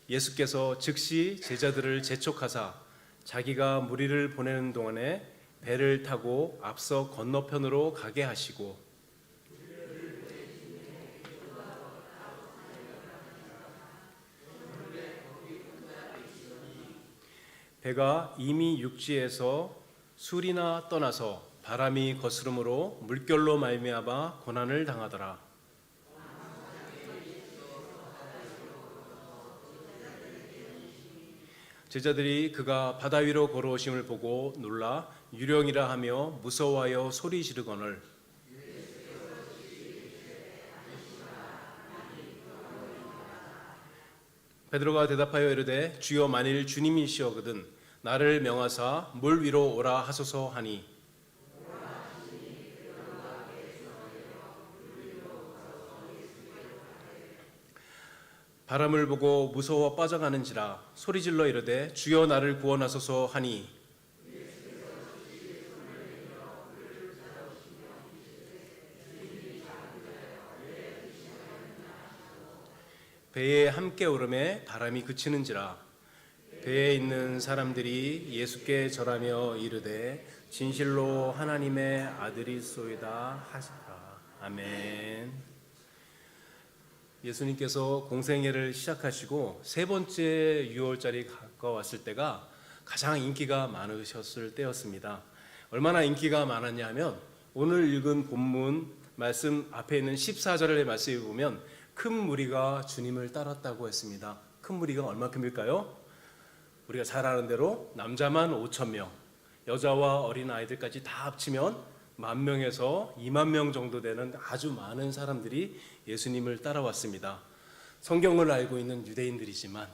예수께서 즉시 제자들을 재촉하사 자기가 무리를 보내는 동안에 배를 타고 앞서 건너편으로 가게 하시고 배가 이미 육지에서 술이나 떠나서 바람이 거스름으로 물결로 말미암아 고난을 당하더라. 제자들이 그가 바다 위로 걸어오심을 보고 놀라 유령이라 하며 무서워하여 소리 지르거늘 베드로가 대답하여 이르되 주여 만일 주님이시거든 나를 명하사 물 위로 오라 하소서 하니 바람을 보고 무서워 빠져가는지라 소리질러 이르되 주여 나를 구원하소서 하니 배에 함께 오름에 바람이 그치는지라 배에 있는 사람들이 예수께 절하며 이르되 진실로 하나님의 아들이소이다 하시라. 아멘. 예수님께서 공생애를 시작하시고 세 번째 유월절이 가까웠을 때가 가장 인기가 많으셨을 때였습니다. 얼마나 인기가 많았냐 하면 오늘 읽은 본문 말씀 앞에 있는 14절의 말씀을 보면 큰 무리가 주님을 따랐다고 했습니다. 큰 무리가 얼마큼일까요? 우리가 잘 아는 대로 남자만 5,000명, 여자와 어린아이들까지 다 합치면 10,000명에서 20,000명 정도 되는 아주 많은 사람들이 예수님을 따라왔습니다. 성경을 알고 있는 유대인들이지만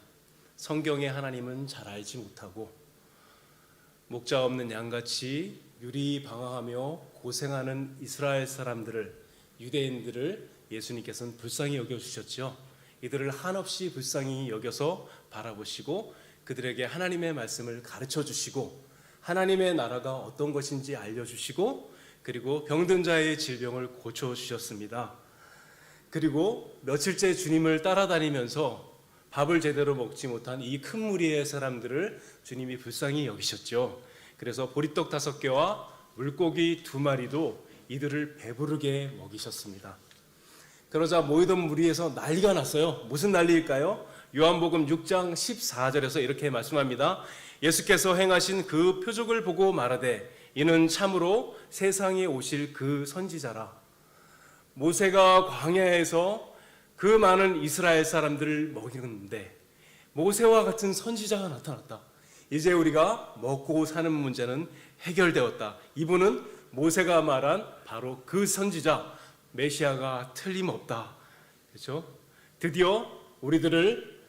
성경의 하나님은 잘 알지 못하고 목자 없는 양같이 유리방황하며 고생하는 이스라엘 사람들을, 유대인들을 예수님께서는 불쌍히 여겨주셨죠. 이들을 한없이 불쌍히 여겨서 바라보시고 그들에게 하나님의 말씀을 가르쳐 주시고 하나님의 나라가 어떤 것인지 알려주시고 그리고 병든 자의 질병을 고쳐주셨습니다. 그리고 며칠째 주님을 따라다니면서 밥을 제대로 먹지 못한 이 큰 무리의 사람들을 주님이 불쌍히 여기셨죠. 그래서 보리떡 5개와 물고기 2마리도 이들을 배부르게 먹이셨습니다. 그러자 모이던 무리에서 난리가 났어요. 무슨 난리일까요? 요한복음 6장 14절에서 이렇게 말씀합니다. 예수께서 행하신 그 표적을 보고 말하되 이는 참으로 세상에 오실 그 선지자라. 모세가 광야에서 그 많은 이스라엘 사람들을 먹이는데 모세와 같은 선지자가 나타났다. 이제 우리가 먹고 사는 문제는 해결되었다. 이분은 모세가 말한 바로 그 선지자 메시아가 틀림없다. 그렇죠? 드디어 우리들을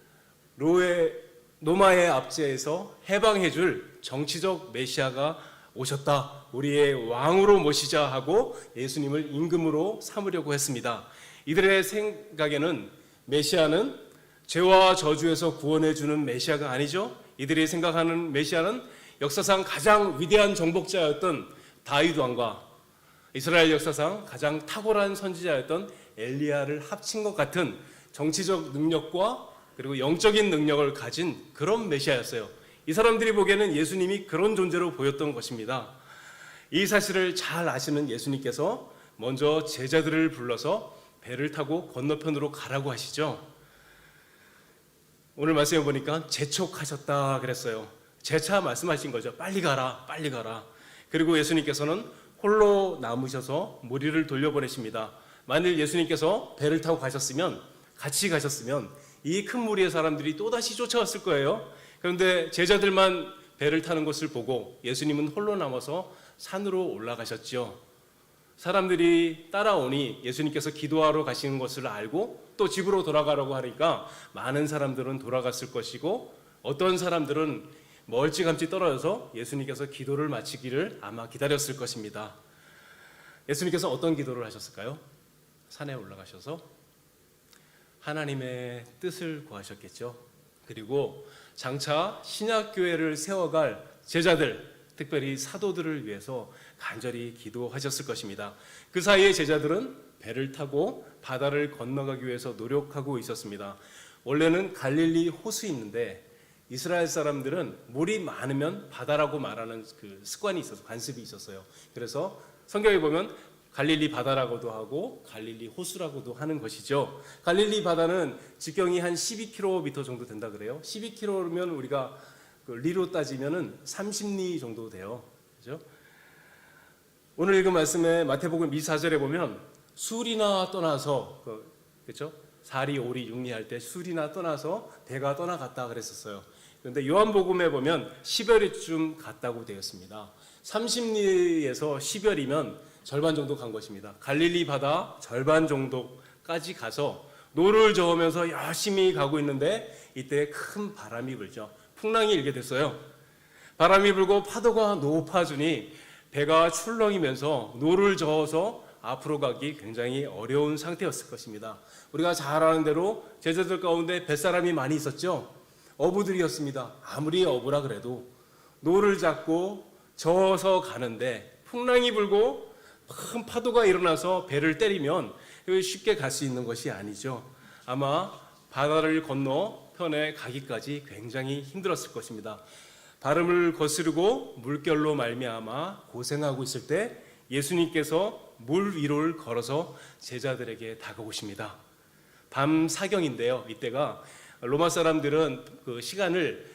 로마의 압제에서 해방해줄 정치적 메시아가 오셨다. 우리의 왕으로 모시자 하고 예수님을 임금으로 삼으려고 했습니다. 이들의 생각에는 메시아는 죄와 저주에서 구원해주는 메시아가 아니죠. 이들이 생각하는 메시아는 역사상 가장 위대한 정복자였던 다윗 왕과 이스라엘 역사상 가장 탁월한 선지자였던 엘리야를 합친 것 같은 정치적 능력과 그리고 영적인 능력을 가진 그런 메시아였어요. 이 사람들이 보기에는 예수님이 그런 존재로 보였던 것입니다. 이 사실을 잘 아시는 예수님께서 먼저 제자들을 불러서 배를 타고 건너편으로 가라고 하시죠. 오늘 말씀해 보니까 재촉하셨다 그랬어요. 재차 말씀하신 거죠. 빨리 가라, 빨리 가라. 그리고 예수님께서는 홀로 남으셔서 무리를 돌려보내십니다. 만일 예수님께서 배를 타고 가셨으면, 같이 가셨으면 이 큰 무리의 사람들이 또다시 쫓아왔을 거예요. 그런데 제자들만 배를 타는 것을 보고 예수님은 홀로 남아서 산으로 올라가셨죠. 사람들이 따라오니 예수님께서 기도하러 가시는 것을 알고 또 집으로 돌아가라고 하니까 많은 사람들은 돌아갔을 것이고 어떤 사람들은 멀찌감치 떨어져서 예수님께서 기도를 마치기를 아마 기다렸을 것입니다. 예수님께서 어떤 기도를 하셨을까요? 산에 올라가셔서 하나님의 뜻을 구하셨겠죠. 그리고 장차 신약교회를 세워갈 제자들, 특별히 사도들을 위해서 간절히 기도하셨을 것입니다. 그 사이에 제자들은 배를 타고 바다를 건너가기 위해서 노력하고 있었습니다. 원래는 갈릴리 호수 있는데 이스라엘 사람들은 물이 많으면 바다라고 말하는 그 습관이 있어서 관습이 있었어요. 그래서 성경에 보면 갈릴리 바다라고도 하고 갈릴리 호수라고도 하는 것이죠. 갈릴리 바다는 직경이 한 12km 정도 된다 그래요. 12km면 우리가 그 리로 따지면은 30리 정도 돼요. 그죠? 오늘 읽은 말씀에 마태복음 24절에 보면 술이나 떠나서 그렇죠? 사리, 오리, 육리 할 때 술이나 떠나서 배가 떠나갔다 그랬었어요. 그런데 요한복음에 보면 10여리쯤 갔다고 되어 있습니다. 30리에서 10여리면 절반 정도 간 것입니다. 갈릴리 바다 절반 정도까지 가서 노를 저으면서 열심히 가고 있는데 이때 큰 바람이 불죠. 풍랑이 일게 됐어요. 바람이 불고 파도가 높아지니 배가 출렁이면서 노를 저어서 앞으로 가기 굉장히 어려운 상태였을 것입니다. 우리가 잘 아는 대로 제자들 가운데 뱃사람이 많이 있었죠. 어부들이었습니다. 아무리 어부라 그래도 노를 잡고 저어서 가는데 풍랑이 불고 큰 파도가 일어나서 배를 때리면 쉽게 갈 수 있는 것이 아니죠. 아마 바다를 건너 편에 가기까지 굉장히 힘들었을 것입니다. 바람을 거스르고 물결로 말미암아 고생하고 있을 때 예수님께서 물 위로를 걸어서 제자들에게 다가오십니다. 밤 사경인데요. 이때가 로마 사람들은 그 시간을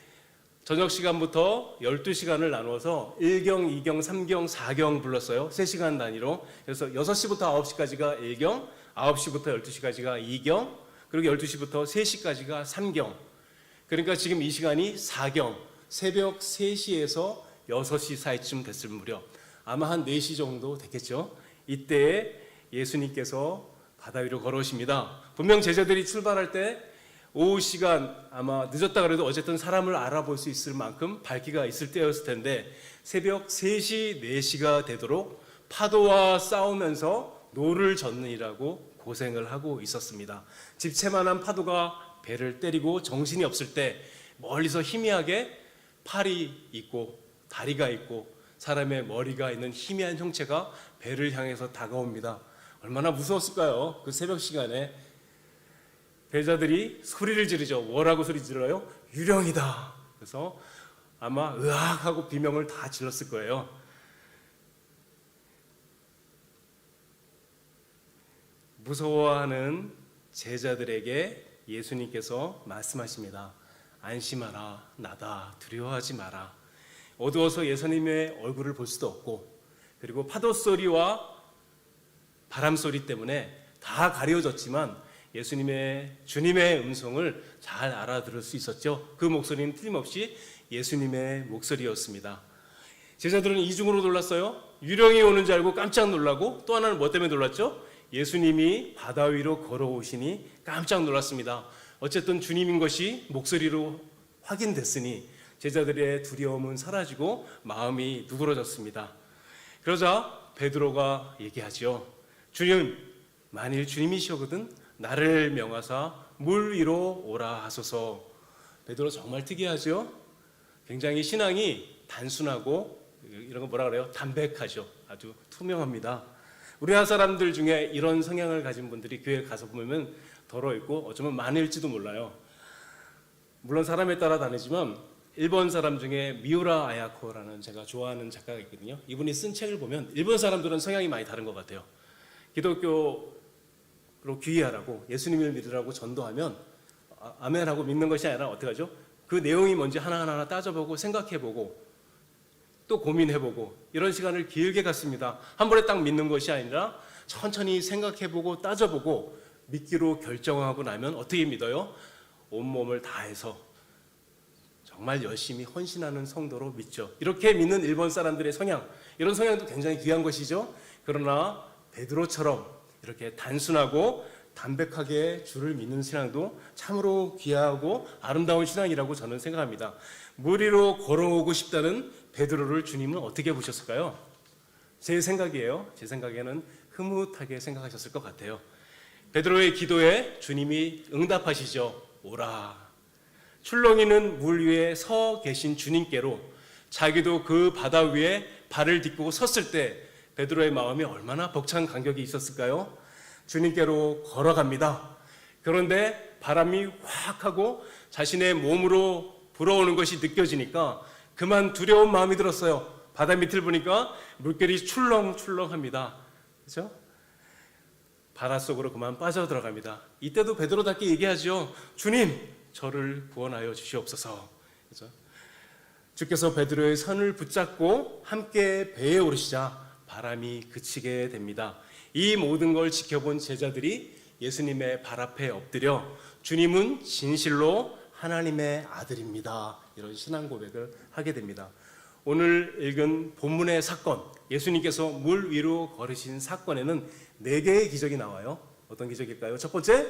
저녁 시간부터 12시간을 나누어서 1경, 2경, 3경, 4경 불렀어요. 3시간 단위로. 그래서 6시부터 9시까지가 1경, 9시부터 12시까지가 2경, 그리고 12시부터 3시까지가 3경. 그러니까 지금 이 시간이 4경, 새벽 3시에서 6시 사이쯤 됐을 무렵, 아마 한 4시 정도 됐겠죠. 이때에 예수님께서 바다 위로 걸어오십니다. 분명 제자들이 출발할 때 오후 시간 아마 늦었다 그래도 어쨌든 사람을 알아볼 수 있을 만큼 밝기가 있을 때였을 텐데 새벽 3시, 4시가 되도록 파도와 싸우면서 노를 젓느니라고 고생을 하고 있었습니다. 집채만한 파도가 배를 때리고 정신이 없을 때 멀리서 희미하게 팔이 있고 다리가 있고 사람의 머리가 있는 희미한 형체가 배를 향해서 다가옵니다. 얼마나 무서웠을까요? 그 새벽 시간에 배자들이 소리를 지르죠. 뭐라고 소리 질러요? 유령이다. 그래서 아마 으악 하고 비명을 다 질렀을 거예요. 무서워하는 제자들에게 예수님께서 말씀하십니다. 안심하라, 나다, 두려워하지 마라. 어두워서 예수님의 얼굴을 볼 수도 없고 그리고 파도 소리와 바람 소리 때문에 다 가려졌지만 주님의 음성을 잘 알아들을 수 있었죠. 그 목소리는 틀림없이 예수님의 목소리였습니다. 제자들은 이중으로 놀랐어요. 유령이 오는 줄 알고 깜짝 놀라고 또 하나는 뭐 때문에 놀랐죠? 예수님이 바다 위로 걸어오시니 깜짝 놀랐습니다. 어쨌든 주님인 것이 목소리로 확인됐으니 제자들의 두려움은 사라지고 마음이 누그러졌습니다. 그러자 베드로가 얘기하죠. 주님, 만일 주님이시거든 나를 명하사 물 위로 오라 하소서. 베드로 정말 특이하죠. 굉장히 신앙이 단순하고 이런 거 뭐라 그래요? 담백하죠. 아주 투명합니다. 우리나라 사람들 중에 이런 성향을 가진 분들이 교회 가서 보면 덜어 있고 어쩌면 많을지도 몰라요. 물론 사람에 따라 다르지만 일본 사람 중에 미우라 아야코라는 제가 좋아하는 작가가 있거든요. 이분이 쓴 책을 보면 일본 사람들은 성향이 많이 다른 것 같아요. 기독교로 귀의하라고 예수님을 믿으라고 전도하면 아멘하고 믿는 것이 아니라 어떻게 하죠? 그 내용이 뭔지 하나하나 따져보고 생각해보고 또 고민해보고 이런 시간을 길게 갖습니다. 한 번에 딱 믿는 것이 아니라 천천히 생각해보고 따져보고 믿기로 결정하고 나면 어떻게 믿어요? 온몸을 다해서 정말 열심히 헌신하는 성도로 믿죠. 이렇게 믿는 일본 사람들의 성향, 이런 성향도 굉장히 귀한 것이죠. 그러나 베드로처럼 이렇게 단순하고 담백하게 주를 믿는 신앙도 참으로 귀하고 아름다운 신앙이라고 저는 생각합니다. 물 위로 걸어오고 싶다는 베드로를 주님은 어떻게 보셨을까요? 제 생각이에요. 제 생각에는 흐뭇하게 생각하셨을 것 같아요. 베드로의 기도에 주님이 응답하시죠. 오라. 출렁이는 물 위에 서 계신 주님께로 자기도 그 바다 위에 발을 딛고 섰을 때 베드로의 마음이 얼마나 벅찬 감격이 있었을까요? 주님께로 걸어갑니다. 그런데 바람이 확 하고 자신의 몸으로 불어오는 것이 느껴지니까 그만 두려운 마음이 들었어요. 바다 밑을 보니까 물결이 출렁출렁합니다. 그렇죠? 바닷속으로 그만 빠져들어갑니다. 이때도 베드로답게 얘기하죠. 주님, 저를 구원하여 주시옵소서. 그렇죠? 주께서 베드로의 손을 붙잡고 함께 배에 오르시자 바람이 그치게 됩니다. 이 모든 걸 지켜본 제자들이 예수님의 발 앞에 엎드려 주님은 진실로 하나님의 아들입니다. 이런 신앙 고백을 하게 됩니다. 오늘 읽은 본문의 사건, 예수님께서 물 위로 걸으신 사건에는 4개의 기적이 나와요. 어떤 기적일까요? 첫 번째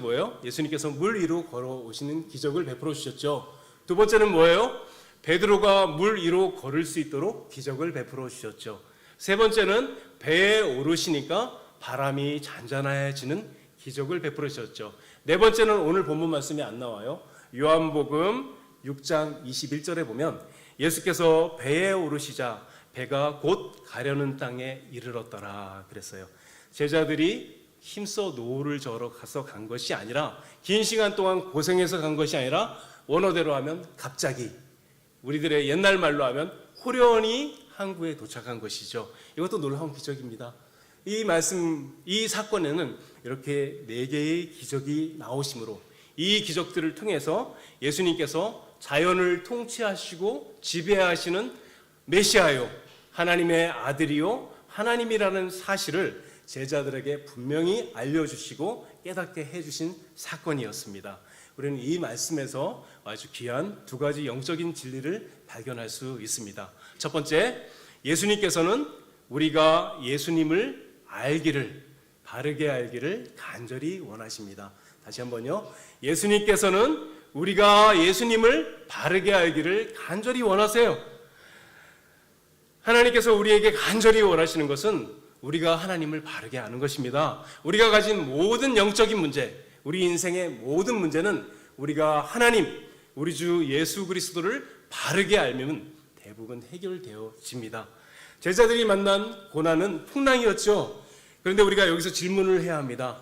뭐예요? 예수님께서 물 위로 걸어오시는 기적을 베풀어 주셨죠. 두 번째는 뭐예요? 베드로가 물 위로 걸을 수 있도록 기적을 베풀어 주셨죠. 세 번째는 배에 오르시니까 바람이 잔잔해지는 기적을 베풀어 주셨죠. 네 번째는 오늘 본문 말씀이 안 나와요. 요한복음 6장 21절에 보면 예수께서 배에 오르시자 배가 곧 가려는 땅에 이르렀더라 그랬어요. 제자들이 힘써 노를 저러 가서 간 것이 아니라, 긴 시간 동안 고생해서 간 것이 아니라, 원어대로 하면 갑자기, 우리들의 옛날 말로 하면 호련히 항구에 도착한 것이죠. 이것도 놀라운 기적입니다. 이 사건에는 이렇게 4개의 기적이 나오심으로 이 기적들을 통해서 예수님께서 자연을 통치하시고 지배하시는 메시아요, 하나님의 아들이요 하나님이라는 사실을 제자들에게 분명히 알려주시고 깨닫게 해주신 사건이었습니다. 우리는 이 말씀에서 아주 귀한 2가지 영적인 진리를 발견할 수 있습니다. 첫 번째, 예수님께서는 우리가 예수님을 알기를, 바르게 알기를 간절히 원하십니다. 다시 한번요. 예수님께서는 우리가 예수님을 바르게 알기를 간절히 원하세요. 하나님께서 우리에게 간절히 원하시는 것은 우리가 하나님을 바르게 아는 것입니다. 우리가 가진 모든 영적인 문제, 우리 인생의 모든 문제는 우리가 하나님, 우리 주 예수 그리스도를 바르게 알면 대부분 해결되어집니다. 제자들이 만난 고난은 풍랑이었죠. 그런데 우리가 여기서 질문을 해야 합니다.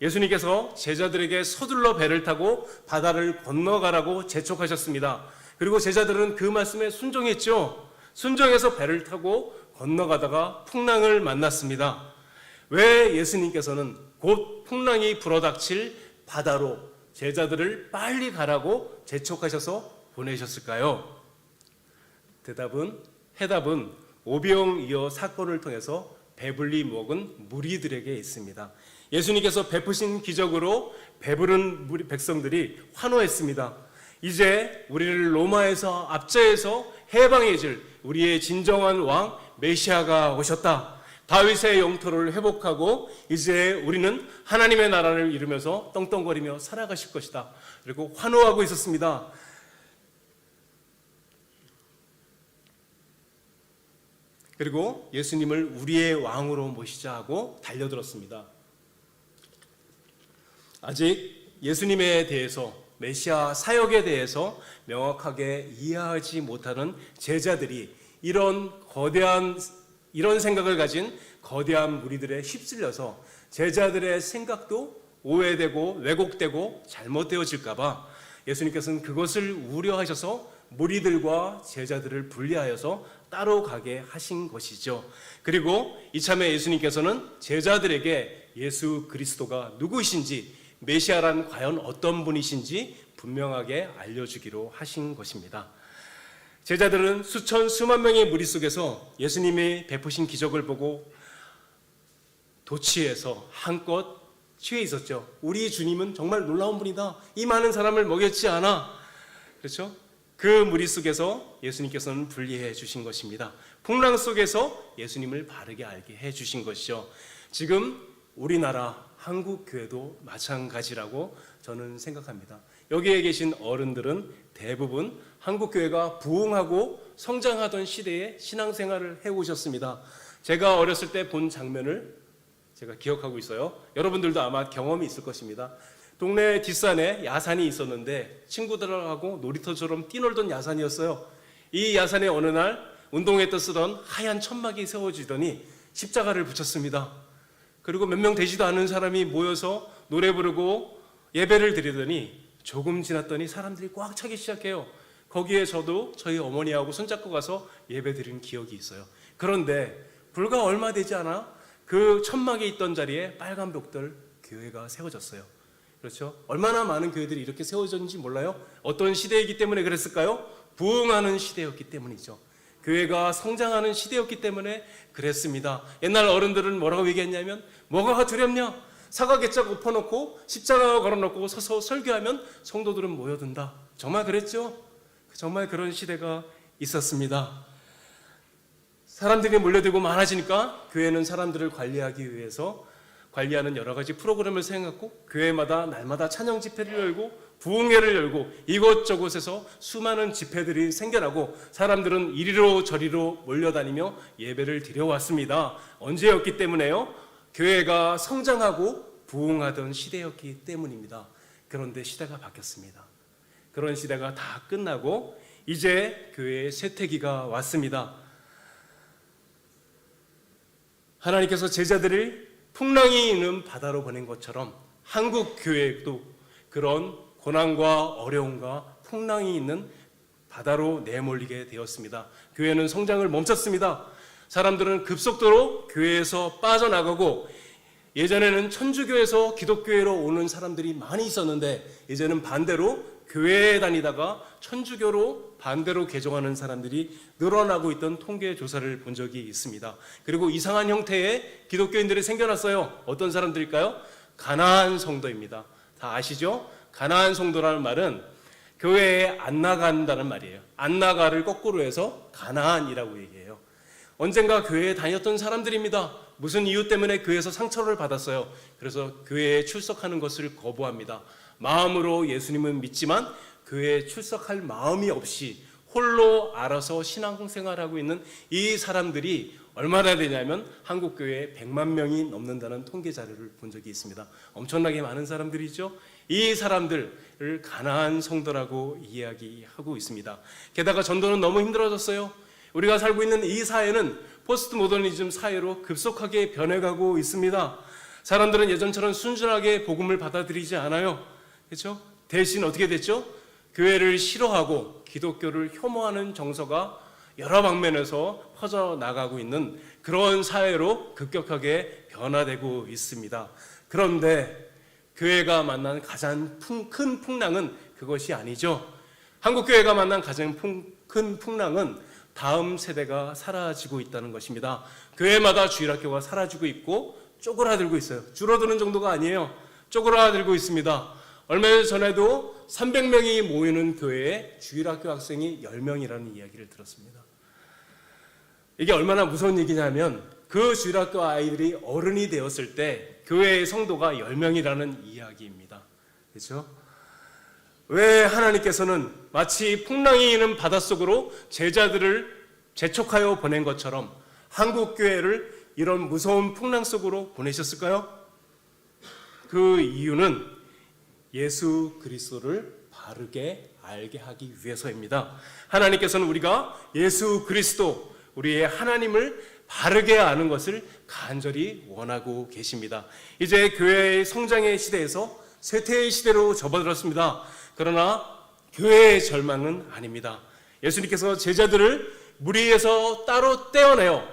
예수님께서 제자들에게 서둘러 배를 타고 바다를 건너가라고 재촉하셨습니다. 그리고 제자들은 그 말씀에 순종했죠. 순종해서 배를 타고 건너가다가 풍랑을 만났습니다. 왜 예수님께서는 곧 풍랑이 불어닥칠 바다로 제자들을 빨리 가라고 재촉하셔서 보내셨을까요? 해답은 오병이어 사건을 통해서 배불리 먹은 무리들에게 있습니다. 예수님께서 베푸신 기적으로 배부른 백성들이 환호했습니다. 이제 우리를 로마에서 압제해서 해방해줄 우리의 진정한 왕 메시아가 오셨다. 다윗의 영토를 회복하고 이제 우리는 하나님의 나라를 이루면서 떵떵거리며 살아가실 것이다. 그리고 환호하고 있었습니다. 그리고 예수님을 우리의 왕으로 모시자 하고 달려들었습니다. 아직 예수님에 대해서, 메시아 사역에 대해서 명확하게 이해하지 못하는 제자들이 이런 생각을 가진 거대한 무리들에 휩쓸려서 제자들의 생각도 오해되고 왜곡되고 잘못되어질까봐 예수님께서는 그것을 우려하셔서 무리들과 제자들을 분리하여서 따로 가게 하신 것이죠. 그리고 이참에 예수님께서는 제자들에게 예수 그리스도가 누구이신지, 메시아란 과연 어떤 분이신지 분명하게 알려주기로 하신 것입니다. 제자들은 수천 수만 명의 무리 속에서 예수님이 베푸신 기적을 보고 도취해서 한껏 취해 있었죠. 우리 주님은 정말 놀라운 분이다. 이 많은 사람을 먹였지 않아. 그렇죠? 그 무리 속에서 예수님께서는 분리해 주신 것입니다. 풍랑 속에서 예수님을 바르게 알게 해 주신 것이죠. 지금 우리나라 한국교회도 마찬가지라고 저는 생각합니다. 여기에 계신 어른들은 대부분 한국교회가 부흥하고 성장하던 시대에 신앙생활을 해오셨습니다. 제가 어렸을 때 본 장면을 제가 기억하고 있어요. 여러분들도 아마 경험이 있을 것입니다. 동네 뒷산에 야산이 있었는데 친구들하고 놀이터처럼 뛰놀던 야산이었어요. 이 야산에 어느 날 운동회 때 쓰던 하얀 천막이 세워지더니 십자가를 붙였습니다. 그리고 몇 명 되지도 않은 사람이 모여서 노래 부르고 예배를 드리더니 조금 지났더니 사람들이 꽉 차기 시작해요. 거기에 저도 저희 어머니하고 손잡고 가서 예배 드린 기억이 있어요. 그런데 불과 얼마 되지 않아 그 천막에 있던 자리에 빨간 벽돌 교회가 세워졌어요. 그렇죠? 얼마나 많은 교회들이 이렇게 세워졌는지 몰라요? 어떤 시대이기 때문에 그랬을까요? 부흥하는 시대였기 때문이죠. 교회가 성장하는 시대였기 때문에 그랬습니다. 옛날 어른들은 뭐라고 얘기했냐면 뭐가 두렵냐? 사과 개짝 엎어놓고 십자가 걸어놓고 서서 설교하면 성도들은 모여든다. 정말 그랬죠? 정말 그런 시대가 있었습니다. 사람들이 몰려들고 많아지니까 교회는 사람들을 관리하기 위해서 관리하는 여러 가지 프로그램을 생각했고 교회마다 날마다 찬양 집회를 열고 부흥회를 열고 이곳저곳에서 수많은 집회들이 생겨나고 사람들은 이리로 저리로 몰려다니며 예배를 드려왔습니다. 언제였기 때문에요? 교회가 성장하고 부흥하던 시대였기 때문입니다. 그런데 시대가 바뀌었습니다. 그런 시대가 다 끝나고 이제 교회의 쇠퇴기가 왔습니다. 하나님께서 제자들을 풍랑이 있는 바다로 보낸 것처럼 한국 교회도 그런 고난과 어려움과 풍랑이 있는 바다로 내몰리게 되었습니다. 교회는 성장을 멈췄습니다. 사람들은 급속도로 교회에서 빠져나가고 예전에는 천주교에서 기독교회로 오는 사람들이 많이 있었는데 이제는 반대로 교회에 다니다가 천주교로 반대로 개종하는 사람들이 늘어나고 있던 통계 조사를 본 적이 있습니다. 그리고 이상한 형태의 기독교인들이 생겨났어요. 어떤 사람들일까요? 가나안 성도입니다. 다 아시죠? 가나안 성도라는 말은 교회에 안 나간다는 말이에요. 안 나가를 거꾸로 해서 가나안이라고 얘기해요. 언젠가 교회에 다녔던 사람들입니다. 무슨 이유 때문에 교회에서 상처를 받았어요. 그래서 교회에 출석하는 것을 거부합니다. 마음으로 예수님은 믿지만 교회에 출석할 마음이 없이 홀로 알아서 신앙생활하고 있는 이 사람들이 얼마나 되냐면 한국 교회에 100만 명이 넘는다는 통계 자료를 본 적이 있습니다. 엄청나게 많은 사람들이죠. 이 사람들을 가나안 성도라고 이야기하고 있습니다. 게다가 전도는 너무 힘들어졌어요. 우리가 살고 있는 이 사회는 포스트 모더니즘 사회로 급속하게 변해가고 있습니다. 사람들은 예전처럼 순진하게 복음을 받아들이지 않아요. 그렇죠? 대신 어떻게 됐죠? 교회를 싫어하고 기독교를 혐오하는 정서가 여러 방면에서 퍼져나가고 있는 그런 사회로 급격하게 변화되고 있습니다. 그런데 교회가 만난 가장 큰 풍랑은 그것이 아니죠. 한국교회가 만난 가장 큰 풍랑은 다음 세대가 사라지고 있다는 것입니다. 교회마다 주일학교가 사라지고 있고 쪼그라들고 있어요. 줄어드는 정도가 아니에요. 쪼그라들고 있습니다. 얼마 전에도 300명이 모이는 교회에 주일학교 학생이 10명이라는 이야기를 들었습니다. 이게 얼마나 무서운 얘기냐면 그 주일학교 아이들이 어른이 되었을 때 교회의 성도가 10명이라는 이야기입니다. 그렇죠? 왜 하나님께서는 마치 풍랑이 있는 바닷속으로 제자들을 재촉하여 보낸 것처럼 한국교회를 이런 무서운 풍랑 속으로 보내셨을까요? 그 이유는 예수 그리스도를 바르게 알게 하기 위해서입니다. 하나님께서는 우리가 예수 그리스도, 우리의 하나님을 바르게 아는 것을 간절히 원하고 계십니다. 이제 교회의 성장의 시대에서 쇠퇴의 시대로 접어들었습니다. 그러나 교회의 절망은 아닙니다. 예수님께서 제자들을 물 위에서 따로 떼어내어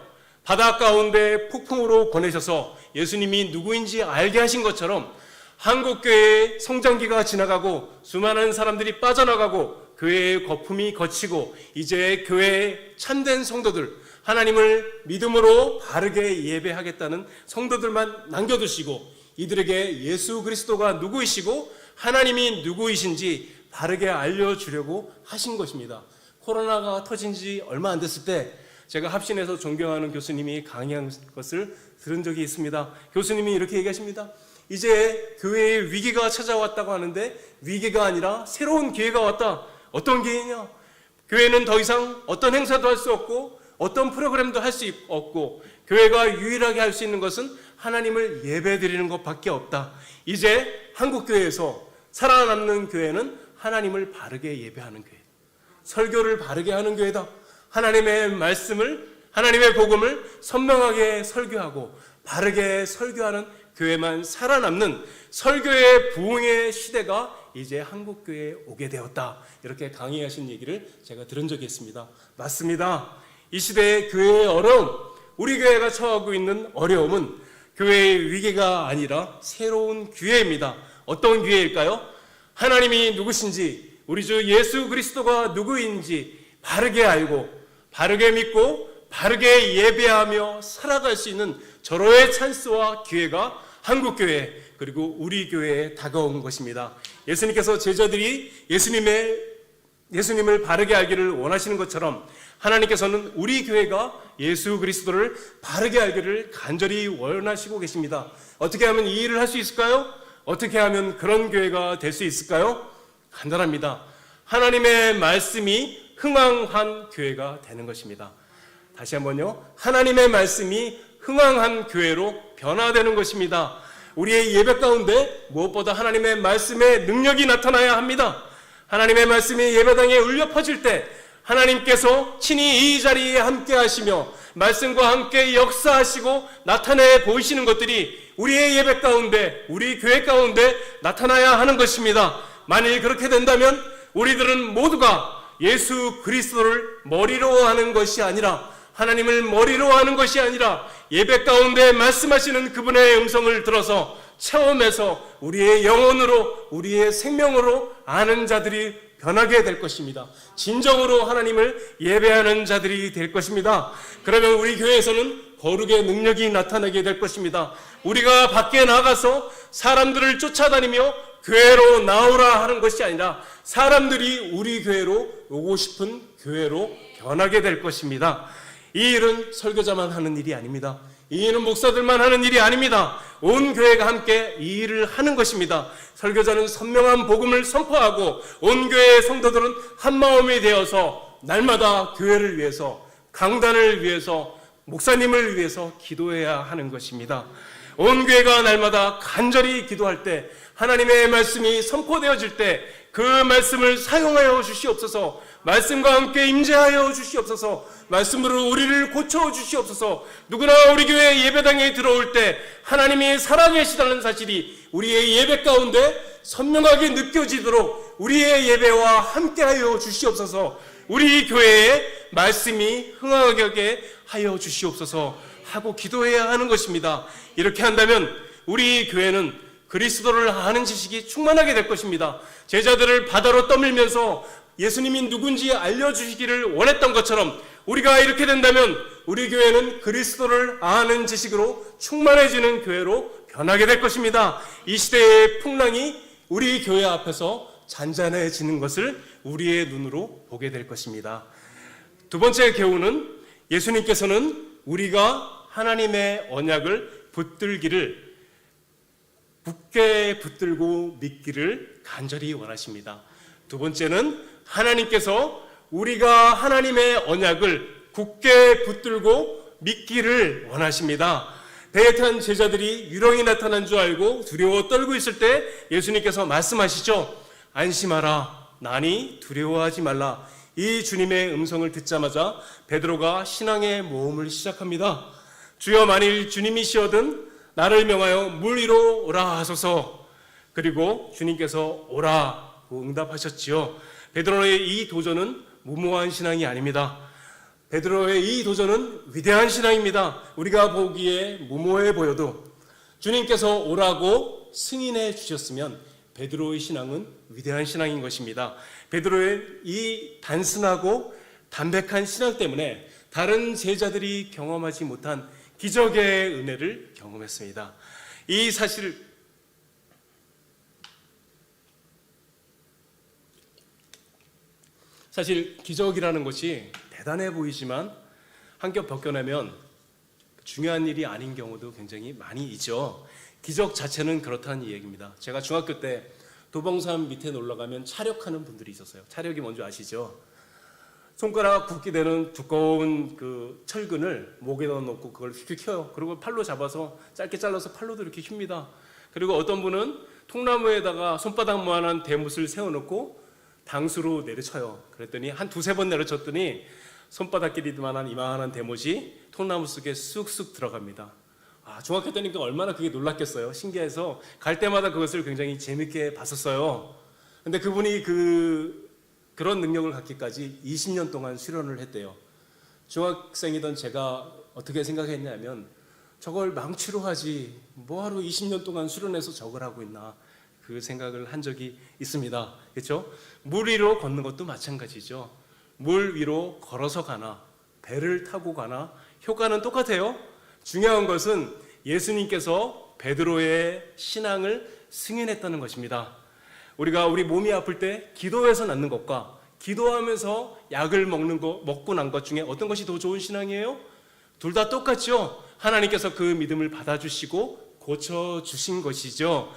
바다 가운데 폭풍으로 보내셔서 예수님이 누구인지 알게 하신 것처럼 한국교회의 성장기가 지나가고 수많은 사람들이 빠져나가고 교회의 거품이 거치고 이제 교회의 참된 성도들, 하나님을 믿음으로 바르게 예배하겠다는 성도들만 남겨두시고 이들에게 예수 그리스도가 누구이시고 하나님이 누구이신지 바르게 알려주려고 하신 것입니다. 코로나가 터진 지 얼마 안 됐을 때 제가 합신에서 존경하는 교수님이 강의한 것을 들은 적이 있습니다. 교수님이 이렇게 얘기하십니다. 이제 교회에 위기가 찾아왔다고 하는데 위기가 아니라 새로운 기회가 왔다. 어떤 기회냐? 교회는 더 이상 어떤 행사도 할 수 없고 어떤 프로그램도 할 수 없고 교회가 유일하게 할 수 있는 것은 하나님을 예배드리는 것밖에 없다. 이제 한국교회에서 살아남는 교회는 하나님을 바르게 예배하는 교회, 설교를 바르게 하는 교회다. 하나님의 말씀을, 하나님의 복음을 선명하게 설교하고 바르게 설교하는 교회만 살아남는 설교의 부흥의 시대가 이제 한국교회에 오게 되었다. 이렇게 강의하신 얘기를 제가 들은 적이 있습니다. 맞습니다. 이 시대의 교회의 어려움, 우리 교회가 처하고 있는 어려움은 교회의 위기가 아니라 새로운 기회입니다. 어떤 기회일까요? 하나님이 누구신지, 우리 주 예수 그리스도가 누구인지 바르게 알고 바르게 믿고 바르게 예배하며 살아갈 수 있는 절호의 찬스와 기회가 한국교회 그리고 우리 교회에 다가온 것입니다. 예수님께서 제자들이 예수님을 바르게 알기를 원하시는 것처럼 하나님께서는 우리 교회가 예수 그리스도를 바르게 알기를 간절히 원하시고 계십니다. 어떻게 하면 이 일을 할 수 있을까요? 어떻게 하면 그런 교회가 될 수 있을까요? 간단합니다. 하나님의 말씀이 흥왕한 교회가 되는 것입니다. 다시 한번요. 하나님의 말씀이 흥왕한 교회로 변화되는 것입니다. 우리의 예배 가운데 무엇보다 하나님의 말씀의 능력이 나타나야 합니다. 하나님의 말씀이 예배당에 울려 퍼질 때 하나님께서 친히 이 자리에 함께 하시며 말씀과 함께 역사하시고 나타내 보이시는 것들이 우리의 예배 가운데, 우리 교회 가운데 나타나야 하는 것입니다. 만일 그렇게 된다면 우리들은 모두가 예수 그리스도를 머리로 하는 것이 아니라, 하나님을 머리로 하는 것이 아니라 예배 가운데 말씀하시는 그분의 음성을 들어서 체험해서 우리의 영혼으로, 우리의 생명으로 아는 자들이 변하게 될 것입니다. 진정으로 하나님을 예배하는 자들이 될 것입니다. 그러면 우리 교회에서는 거룩의 능력이 나타나게 될 것입니다. 우리가 밖에 나가서 사람들을 쫓아다니며 교회로 나오라 하는 것이 아니라 사람들이 우리 교회로 오고 싶은 교회로 변하게 될 것입니다. 이 일은 설교자만 하는 일이 아닙니다. 이 일은 목사들만 하는 일이 아닙니다. 온 교회가 함께 이 일을 하는 것입니다. 설교자는 선명한 복음을 선포하고 온 교회의 성도들은 한마음이 되어서 날마다 교회를 위해서, 강단을 위해서, 목사님을 위해서 기도해야 하는 것입니다. 온 교회가 날마다 간절히 기도할 때, 하나님의 말씀이 선포되어질 때 그 말씀을 사용하여 주시옵소서. 말씀과 함께 임재하여 주시옵소서. 말씀으로 우리를 고쳐 주시옵소서. 누구나 우리 교회 예배당에 들어올 때 하나님이 살아계시다는 사실이 우리의 예배 가운데 선명하게 느껴지도록 우리의 예배와 함께하여 주시옵소서. 우리 교회에 말씀이 흥하게 하여 주시옵소서 하고 기도해야 하는 것입니다. 이렇게 한다면 우리 교회는 그리스도를 아는 지식이 충만하게 될 것입니다. 제자들을 바다로 떠밀면서 예수님이 누군지 알려주시기를 원했던 것처럼 우리가 이렇게 된다면 우리 교회는 그리스도를 아는 지식으로 충만해지는 교회로 변하게 될 것입니다. 이 시대의 풍랑이 우리 교회 앞에서 잔잔해지는 것을 우리의 눈으로 보게 될 것입니다. 두 번째 교훈은 예수님께서는 우리가 하나님의 언약을 붙들기를, 굳게 붙들고 믿기를 간절히 원하십니다. 두 번째는 하나님께서 우리가 하나님의 언약을 굳게 붙들고 믿기를 원하십니다. 배에 탄 제자들이 유령이 나타난 줄 알고 두려워 떨고 있을 때 예수님께서 말씀하시죠. 안심하라, 나니 두려워하지 말라. 이 주님의 음성을 듣자마자 베드로가 신앙의 모험을 시작합니다. 주여, 만일 주님이시거든 나를 명하여 물 위로 오라 하소서. 그리고 주님께서 오라고 응답하셨지요. 베드로의 이 도전은 무모한 신앙이 아닙니다. 베드로의 이 도전은 위대한 신앙입니다. 우리가 보기에 무모해 보여도 주님께서 오라고 승인해 주셨으면 베드로의 신앙은 위대한 신앙인 것입니다. 베드로의 이 단순하고 담백한 신앙 때문에 다른 제자들이 경험하지 못한 기적의 은혜를 경험했습니다. 이 사실, 기적이라는 것이 대단해 보이지만 한겹 벗겨내면 중요한 일이 아닌 경우도 굉장히 많이 있죠. 기적 자체는 그렇다는 얘기입니다. 제가 중학교 때 도봉산 밑에 놀러 가면 차력하는 분들이 있었어요. 차력이 뭔지 아시죠? 손가락 굵게 되는 두꺼운 그 철근을 목에다 놓고 그걸 휙휙 켜요. 그리고 팔로 잡아서 짧게 잘라서 팔로도 이렇게 튑니다. 그리고 어떤 분은 통나무에다가 손바닥만한 대못을 세워놓고 당수로 내려쳐요. 그랬더니 한 두세 번 내려쳤더니 손바닥 길이만한 이만한 대못이 통나무 속에 쑥쑥 들어갑니다. 중학교 때니까 얼마나 그게 놀랐겠어요. 신기해서 갈 때마다 그것을 굉장히 재밌게 봤었어요. 근데 그분이 그런 능력을 갖기까지 20년 동안 수련을 했대요. 중학생이던 제가 어떻게 생각했냐면 저걸 망치로 하지 뭐하러 20년 동안 수련해서 저걸 하고 있나, 그 생각을 한 적이 있습니다. 그렇죠? 물 위로 걷는 것도 마찬가지죠. 물 위로 걸어서 가나 배를 타고 가나 효과는 똑같아요. 중요한 것은 예수님께서 베드로의 신앙을 승인했다는 것입니다. 우리가 우리 몸이 아플 때 기도해서 낫는 것과 기도하면서 약을 먹고 난 것 중에 어떤 것이 더 좋은 신앙이에요? 둘 다 똑같죠. 하나님께서 그 믿음을 받아주시고 고쳐주신 것이죠.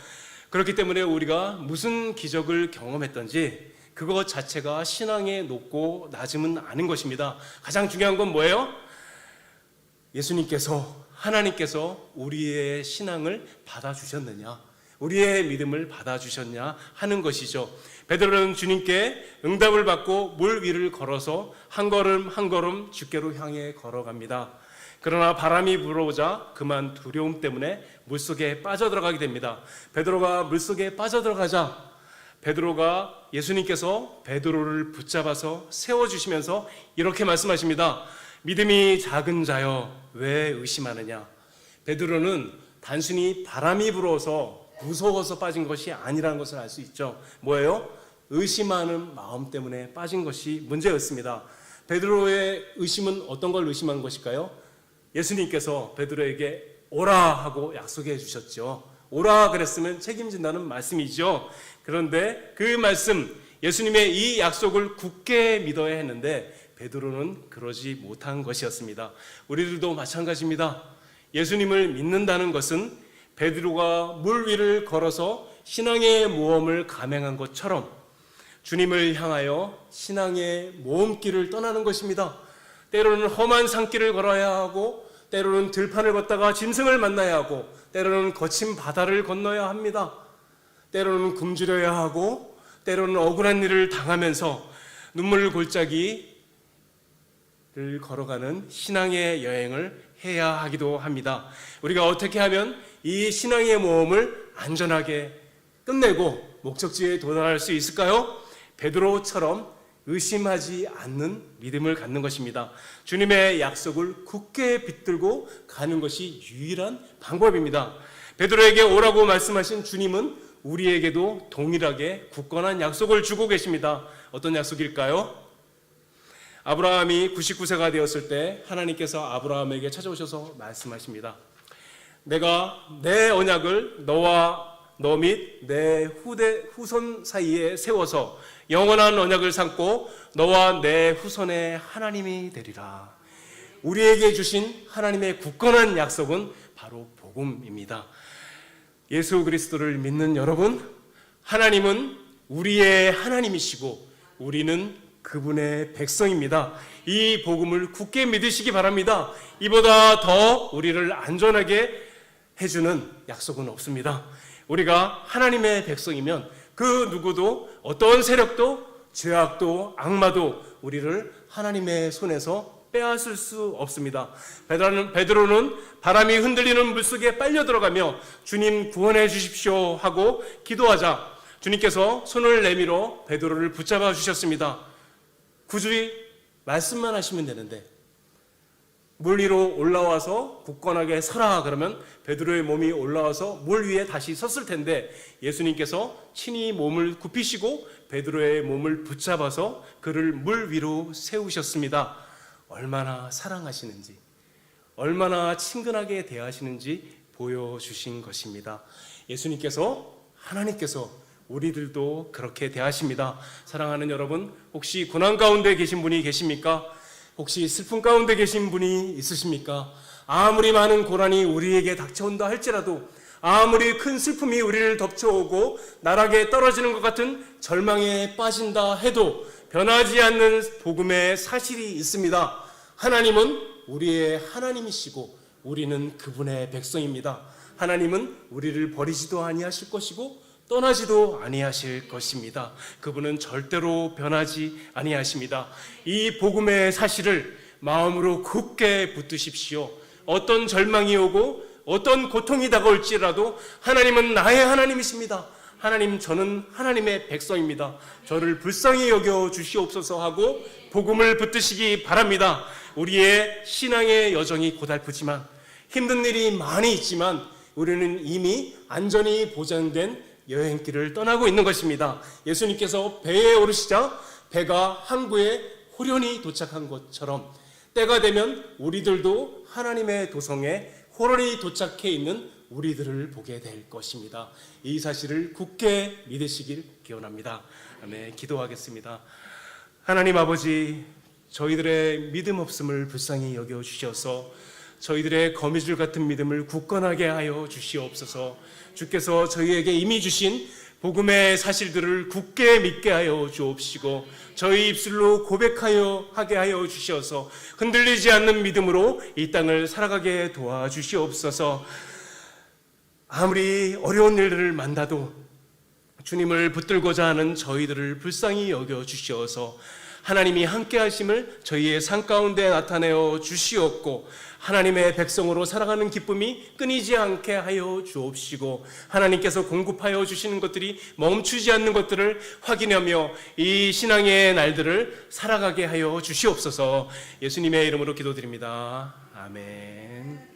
그렇기 때문에 우리가 무슨 기적을 경험했던지 그것 자체가 신앙의 높고 낮음은 아닌 것입니다. 가장 중요한 건 뭐예요? 예수님께서, 하나님께서 우리의 신앙을 받아주셨느냐, 우리의 믿음을 받아주셨냐 하는 것이죠. 베드로는 주님께 응답을 받고 물 위를 걸어서 한 걸음 한 걸음 주께로 향해 걸어갑니다. 그러나 바람이 불어오자 그만 두려움 때문에 물속에 빠져들어가게 됩니다. 베드로가 물속에 빠져들어가자 베드로가, 예수님께서 베드로를 붙잡아서 세워주시면서 이렇게 말씀하십니다. 믿음이 작은 자여 왜 의심하느냐. 베드로는 단순히 바람이 불어서 무서워서 빠진 것이 아니라는 것을 알 수 있죠. 뭐예요? 의심하는 마음 때문에 빠진 것이 문제였습니다. 베드로의 의심은 어떤 걸 의심한 것일까요? 예수님께서 베드로에게 오라 하고 약속해 주셨죠. 오라 그랬으면 책임진다는 말씀이죠. 그런데 그 말씀, 예수님의 이 약속을 굳게 믿어야 했는데 베드로는 그러지 못한 것이었습니다. 우리들도 마찬가지입니다. 예수님을 믿는다는 것은 베드로가 물 위를 걸어서 신앙의 모험을 감행한 것처럼 주님을 향하여 신앙의 모험길을 떠나는 것입니다. 때로는 험한 산길을 걸어야 하고, 때로는 들판을 걷다가 짐승을 만나야 하고, 때로는 거친 바다를 건너야 합니다. 때로는 굶주려야 하고, 때로는 억울한 일을 당하면서 눈물 골짜기를 걸어가는 신앙의 여행을 해야 하기도 합니다. 우리가 어떻게 하면 이 신앙의 모험을 안전하게 끝내고 목적지에 도달할 수 있을까요? 베드로처럼 의심하지 않는 믿음을 갖는 것입니다. 주님의 약속을 굳게 붙들고 가는 것이 유일한 방법입니다. 베드로에게 오라고 말씀하신 주님은 우리에게도 동일하게 굳건한 약속을 주고 계십니다. 어떤 약속일까요? 아브라함이 99세가 되었을 때 하나님께서 아브라함에게 찾아오셔서 말씀하십니다. 내가 내 언약을 너와 너 및 내 후손 사이에 세워서 영원한 언약을 삼고 너와 내 후손의 하나님이 되리라. 우리에게 주신 하나님의 굳건한 약속은 바로 복음입니다. 예수 그리스도를 믿는 여러분, 하나님은 우리의 하나님이시고 우리는 그분의 백성입니다. 이 복음을 굳게 믿으시기 바랍니다. 이보다 더 우리를 안전하게 해주는 약속은 없습니다. 우리가 하나님의 백성이면 그 누구도, 어떤 세력도, 죄악도, 악마도 우리를 하나님의 손에서 빼앗을 수 없습니다. 베드로는 바람이 흔들리는 물속에 빨려 들어가며 주님 구원해 주십시오 하고 기도하자 주님께서 손을 내밀어 베드로를 붙잡아 주셨습니다. 굳이 말씀만 하시면 되는데 물 위로 올라와서 굳건하게 서라 그러면 베드로의 몸이 올라와서 물 위에 다시 섰을 텐데 예수님께서 친히 몸을 굽히시고 베드로의 몸을 붙잡아서 그를 물 위로 세우셨습니다. 얼마나 사랑하시는지, 얼마나 친근하게 대하시는지 보여주신 것입니다. 예수님께서, 하나님께서 우리들도 그렇게 대하십니다. 사랑하는 여러분, 혹시 고난 가운데 계신 분이 계십니까? 혹시 슬픔 가운데 계신 분이 있으십니까? 아무리 많은 고난이 우리에게 닥쳐온다 할지라도, 아무리 큰 슬픔이 우리를 덮쳐오고 나락에 떨어지는 것 같은 절망에 빠진다 해도 변하지 않는 복음의 사실이 있습니다. 하나님은 우리의 하나님이시고 우리는 그분의 백성입니다. 하나님은 우리를 버리지도 아니하실 것이고 떠나지도 아니하실 것입니다. 그분은 절대로 변하지 아니하십니다. 이 복음의 사실을 마음으로 굳게 붙드십시오. 어떤 절망이 오고 어떤 고통이 다가올지라도 하나님은 나의 하나님이십니다. 하나님, 저는 하나님의 백성입니다. 저를 불쌍히 여겨 주시옵소서 하고 복음을 붙드시기 바랍니다. 우리의 신앙의 여정이 고달프지만, 힘든 일이 많이 있지만 우리는 이미 안전이 보장된 여행길을 떠나고 있는 것입니다. 예수님께서 배에 오르시자 배가 항구에 호련히 도착한 것처럼 때가 되면 우리들도 하나님의 도성에 호련히 도착해 있는 우리들을 보게 될 것입니다. 이 사실을 굳게 믿으시길 기원합니다. 아멘. 기도하겠습니다. 하나님 아버지, 저희들의 믿음 없음을 불쌍히 여겨 주셔서 저희들의 거미줄 같은 믿음을 굳건하게 하여 주시옵소서. 주께서 저희에게 이미 주신 복음의 사실들을 굳게 믿게 하여 주옵시고 저희 입술로 고백하여 하게 하여 주시어서 흔들리지 않는 믿음으로 이 땅을 살아가게 도와주시옵소서. 아무리 어려운 일들을 만나도 주님을 붙들고자 하는 저희들을 불쌍히 여겨 주시어서 하나님이 함께 하심을 저희의 삶 가운데 나타내어 주시옵고 하나님의 백성으로 살아가는 기쁨이 끊이지 않게 하여 주옵시고 하나님께서 공급하여 주시는 것들이 멈추지 않는 것들을 확인하며 이 신앙의 날들을 살아가게 하여 주시옵소서. 예수님의 이름으로 기도드립니다. 아멘.